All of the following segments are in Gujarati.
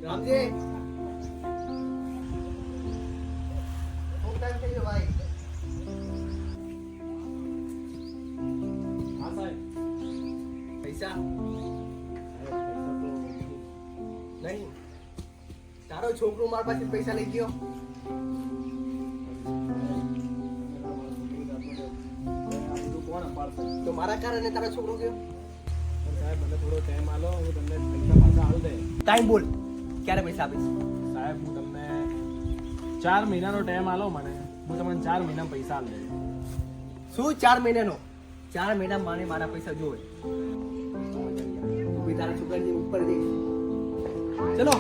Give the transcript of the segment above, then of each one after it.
રામજી ખૂબ ટાઈમ થઈ ગયો ભાઈ. હા સાહેબ. પૈસા નહીં. તારો છોકરો મારા પાસે પૈસા લઈ ગયો. તો મારા કારણે તારો છોકરો ગયો. સાહેબ મને થોડો ટાઈમ આલો, હું તમને પૈસા પાછા આલ દે. ટાઈમ બોલ, ક્યારે પૈસા આપીશ? સાહેબ હું તમને 4 મહિનાનો ટાઈમ આલો મને, હું તમને 4 મહિના પૈસા આલ દે. શું 4 મહિનાનો? 4 મહિના મારે મારા પૈસા જોવે. તું બી તારા છોકરાની ઉપર જઈશ. ચલો.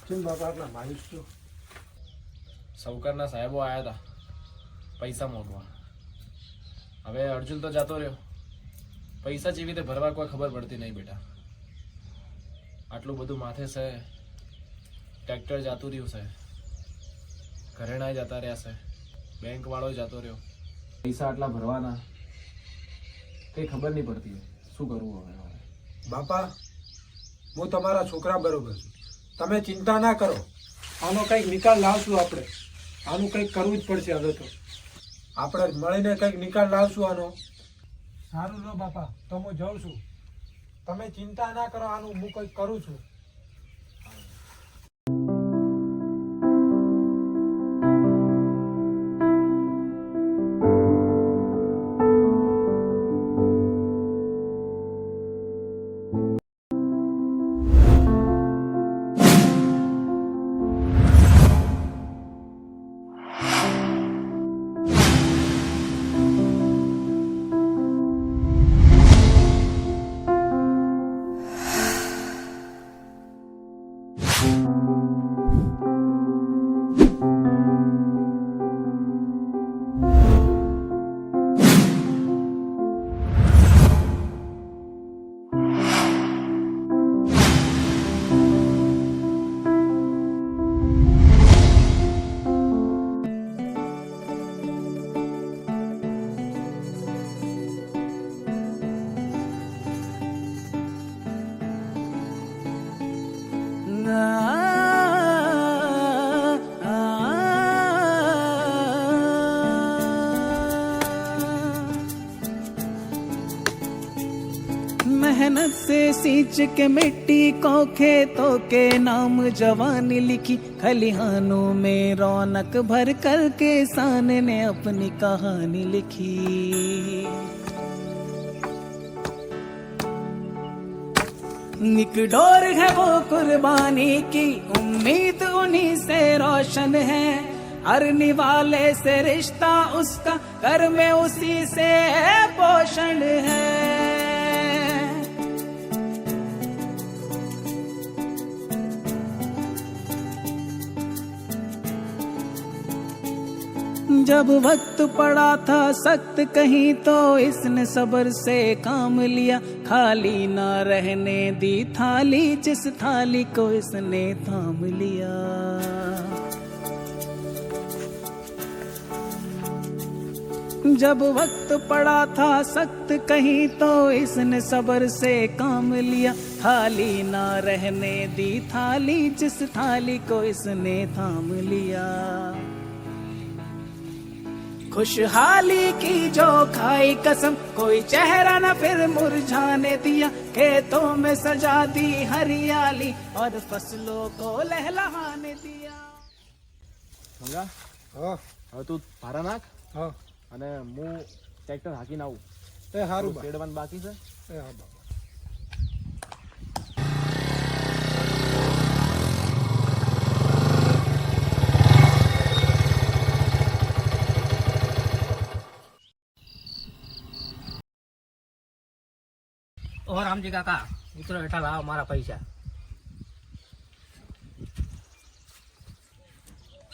કેમ બાપા આપણા માયુસ છો? સૌકરના સાહેબો આવ્યા હતા પૈસા મોકવા. હવે અર્જુન તો જતો રહ્યો, પૈસા જેવી રીતે ભરવા કોઈ ખબર પડતી નહીં બેટા. આટલું બધું માથે છે, ટ્રેક્ટર જતું રહ્યું છે, ઘરેણાય જતા રહ્યા છે, બેંક વાળો જતો રહ્યો, પૈસા આટલા ભરવાના કઈ ખબર નહીં પડતી. શું કરવું હવે? બાપા હું તમારા છોકરા બરોબર છું, તમે ચિંતા ના કરો. આનો કંઈક નિકાલ લાવશું આપણે. આનું કંઈક કરવું જ પડશે. હવે તો આપણે મળીને કંઈક નિકાલ લાવશું આનો. સારું લો બાપા, તો હું જાઉં છું. તમે ચિંતા ના કરો, આનું હું કંઈક કરું છું. मेहनत से सींच के मिट्टी को खेतों के नाम जवानी लिखी, खलिहानों में रौनक भर कर किसान ने अपनी कहानी लिखी। एक डोर है वो कुर्बानी की, उम्मीद उन्हीं से रोशन है, हरने वाले से रिश्ता उसका, घर में उसी से पोषण है। जब वक्त पड़ा था सख्त कहीं तो इसने सब्र से काम लिया, खाली ना रहने दी थाली जिस थाली को इसने थाम लिया। जब वक्त पड़ा था सख्त कहीं तो इसने सब्र से काम लिया, खाली ना रहने दी थाली जिस थाली को इसने थाम लिया। खुशहाली की जो खाई कसम, कोई चेहरा न फिर मुरझाने दिया, खेतों में सजा दी हरियाली और फसलों को लहलहाने दिया। મંગા હા હવે તું ભારા નાખ હા અને હું ટ્રેક્ટર હાકીને આવું. એ સારું બા શેડવાનું બાકી છે. એ હા બા ઓ રામજી કાકા, ઉતરો હેઠા લાવો મારા પૈસા.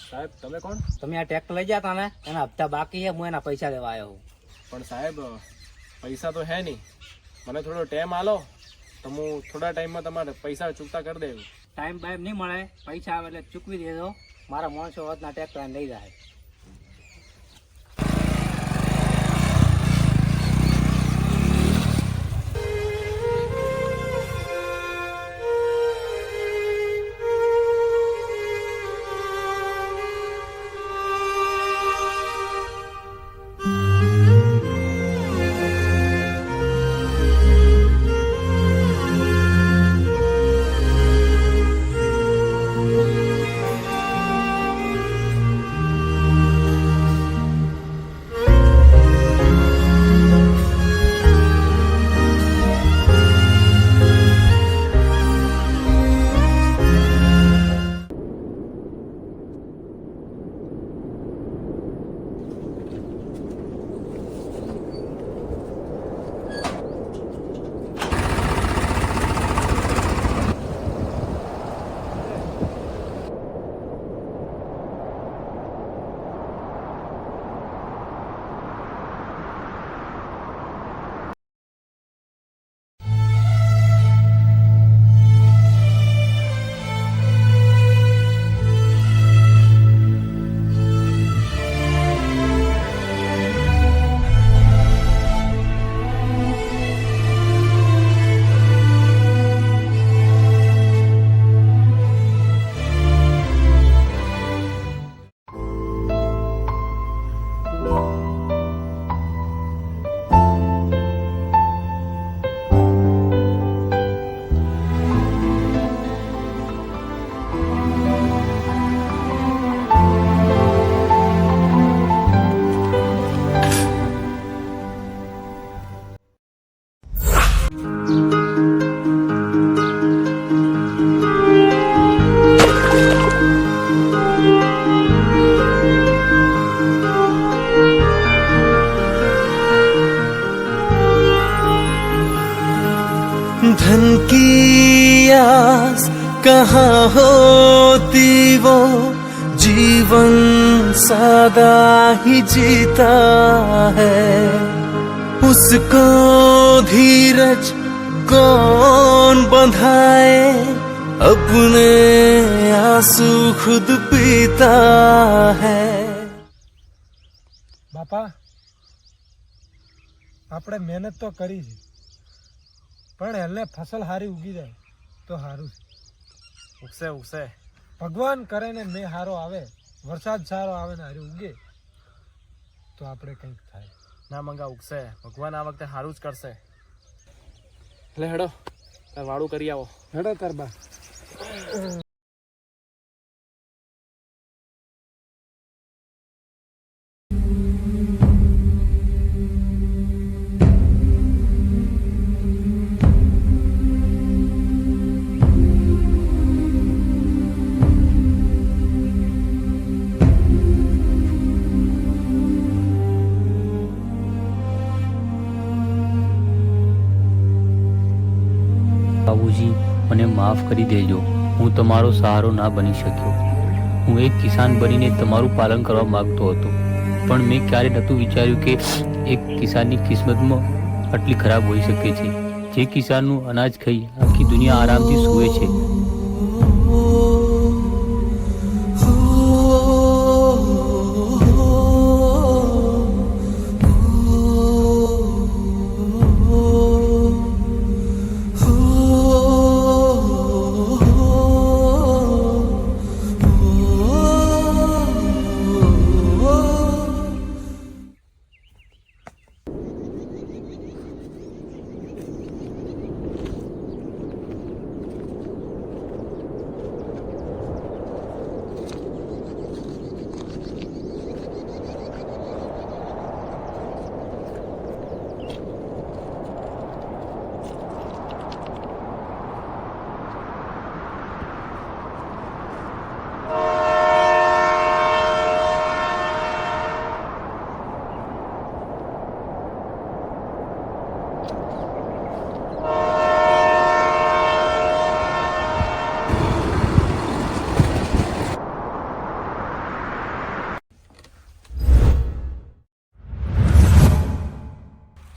સાહેબ તમે કોણ? તમે આ ટ્રેક્ટર લઈ ગયા હતા ને, એના હપ્તા બાકી છે, હું એના પૈસા લેવા આવ્યો હું. પણ સાહેબ પૈસા તો હે નહીં, મને થોડો ટાઈમ આલો તો હું થોડા ટાઈમમાં તમારે પૈસા ચૂકતા કરી દઉં. ટાઈમ બાઈમ નહીં મળે, પૈસા આવે એટલે ચૂકવી દેજો. મારા માણસો વધના ટ્રેક્ટર લઈ જાય. धन की आस कहाँ होती वो जीवन सादा ही जीता है, उसको धीरज कौन बंधाए, अपने आंसू खुद पीता है। બાપા આપણે મહેનત તો કરી છે, પણ એને ફસલ સારી ઉગી જાય તો સારું છે. ઉગશે ઉગશે. ભગવાન કરે ને મેં સારો આવે, વરસાદ સારો આવે ને હારી ઉગે તો આપણે કંઈક થાય. ના મંગા ઉગશે, ભગવાન આ વખતે સારું જ કરશે. એટલે હેડો વાળું કરી આવો. હેડો તાર બા. માફ કરી દેજો. હું તમારો સહારો ના બની શક્યો. હું એક કિસાન બનીને તમારું પાલન કરવા માંગતો હતો, પણ મેં ક્યારે નહોતું વિચાર્યું કે એક કિસાનની કિસ્મતમાં આટલી ખરાબ હોઈ શકે છે. જે કિસાનનું અનાજ ખાઈ આખી દુનિયા આરામથી સૂવે છે.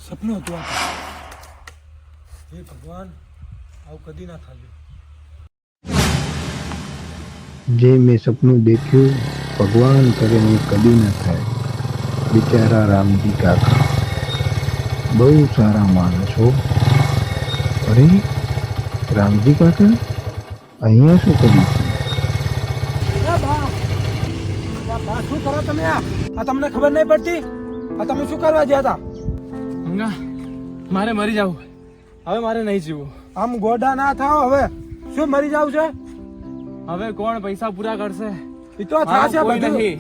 સપનું હતું આ. હે ભગવાન, આવું કદી ના થયું. જે મેં સપનું દેખ્યું ભગવાન કરે એ કદી ન થાય. બિચારા રામજી કાકા બહુ સારા માણસ હો. અરે રામજી કાકા અહીંયા શું કર્યું છે? શું કરો તમે? આ તમને ખબર નહીં પડતી? આ તમે શું કરવા ગયા હતા? મંગા, મારે મરી જવું. હવે મારે નહીં જીવવું. આમ ગોડા ના થાવ. હવે શું મરી જાવ છે? હવે કોણ પૈસા પૂરા કરશે? એ તો થશે કોઈ બધું. નહીં.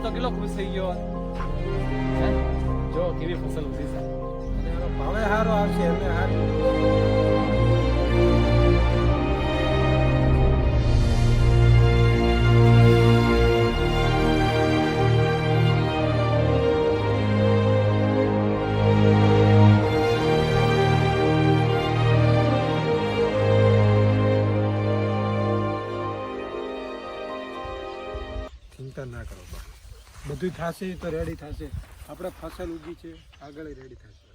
તો કેટલો ખુશ થઈ ગયો. જો કેવી ફસલ ઉભી છે. ભાવે સારો આવશે એમને સારું. ચિંતા ના કરો બા, બધું થશે તો રેડી થશે. આપણે ફસલ ઉગી છે, આગળ રેડી થશે.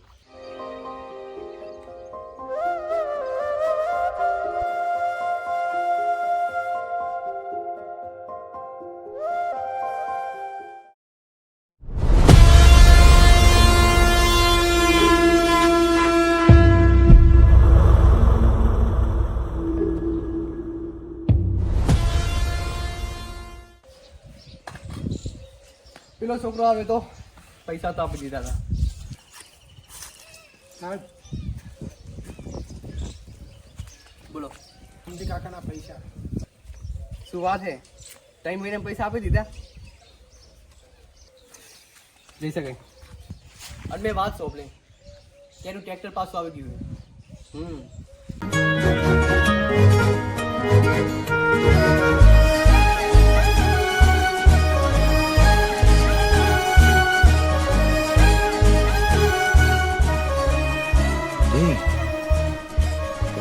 પેલો છોકરો આવે તો પૈસા તો આપી દીધા હતા. સાહેબ, બોલો રામજી કાકાના પૈસા. શું વાત છે? 3 મહિને પૈસા આપી દીધા? જઈ શકાય. અને મેં વાત સોંપલી કે એનું ટ્રેક્ટર પાછું આવી ગયું છે.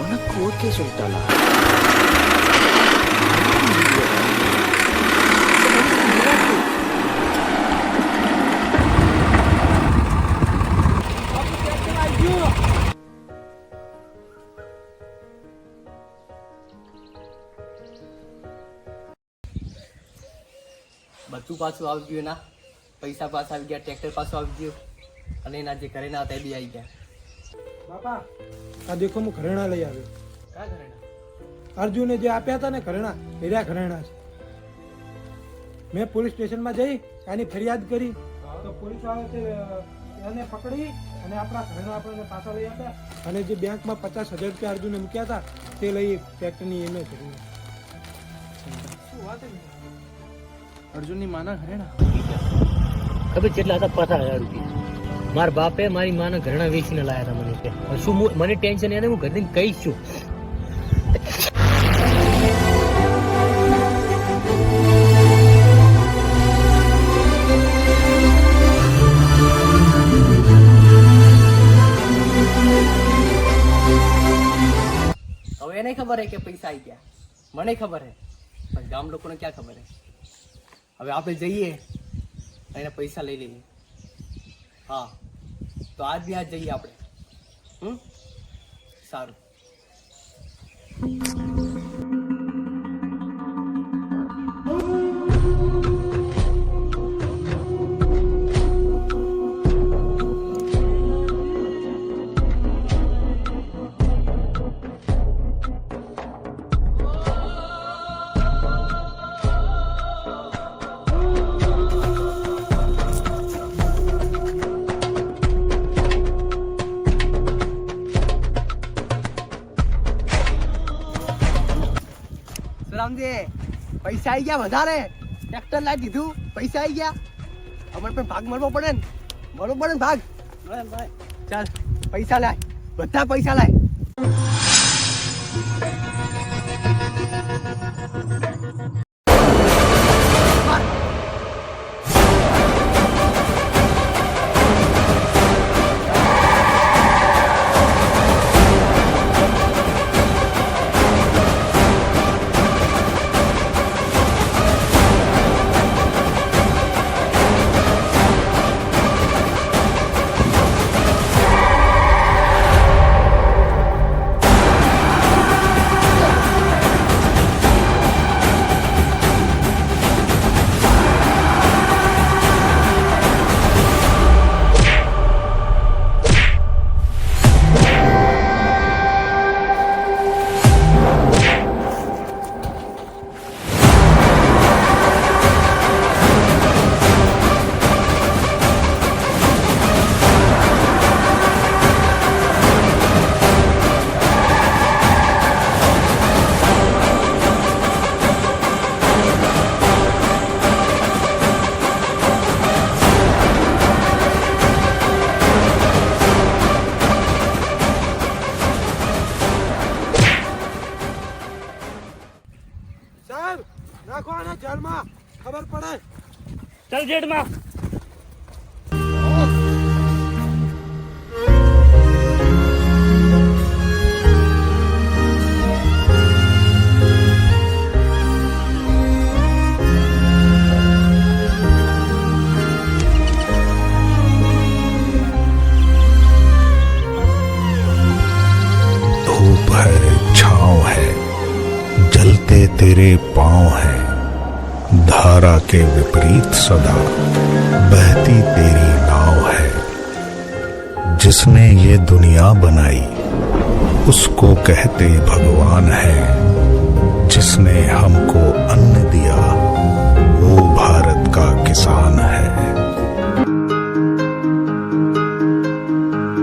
உனக்கு ஓகே சொல்லிட்டாளா? બધું પાછું આવી ગયું ના, પૈસા પાછા આવી ગયા, ટ્રેક્ટર પાછું આવી ગયું, અને એના જે ઘરેણા હતા એ બી આવી ગયા. બાપા આ દેખો હું ઘરેણા લઈ આવ્યો. ક્યાં ઘરેણા? અર્જુને જે આપ્યા હતા ને ઘરેણા, એર્યા ઘરેણા છે. મેં પોલીસ સ્ટેશનમાં જઈ આની ફરિયાદ કરી તો પોલીસ વાળા એને પકડી અને આપણા ઘરેણા આપણને પાછા લઈ આપ્યા, અને જે બેંકમાં 50,000 રૂપિયા અર્જુને મૂક્યા હતા તે લઈ ટ્રેક્ટરની એને કરી. શું વાત છે? અર્જુનની માના ઘરેણા ખબર કેટલા હતા? 50,000 રૂપિયા. મારા બાપે મારી માના ઘરેણા વેચીને લાયા હતા મને કે શું મને ટેન્શન એને હું ઘરે કહીશ છું. હવે એને ખબર હે કે પૈસા આવી ગયા, મને ખબર હે, પણ ગામ લોકોને ક્યાં ખબર હે. હવે આપણે જઈએ અને પૈસા લઈ લઈએ. હા, તો આજ બી આજ જઈએ આપણે. સારું. રામજી, પૈસા આવી ગયા વધારે, ટ્રેક્ટર લાવી દીધું, પૈસા આવી ગયા. અમારે પણ ભાગ મળવો પડે ને, ભાગ. ચાલ પૈસા લાય, બધા પૈસા લાય. નાખો આને જેલમાં, ખબર પડે. ચાલ જેડમાં. धूप है, छाँव है, जलते तेरे पाँव हैं, धारा के विपरीत सदा बहती तेरी नाव है. जिसने ये दुनिया बनाई उसको कहते भगवान है. जिसने हमको अन्न दिया वो भारत का किसान है.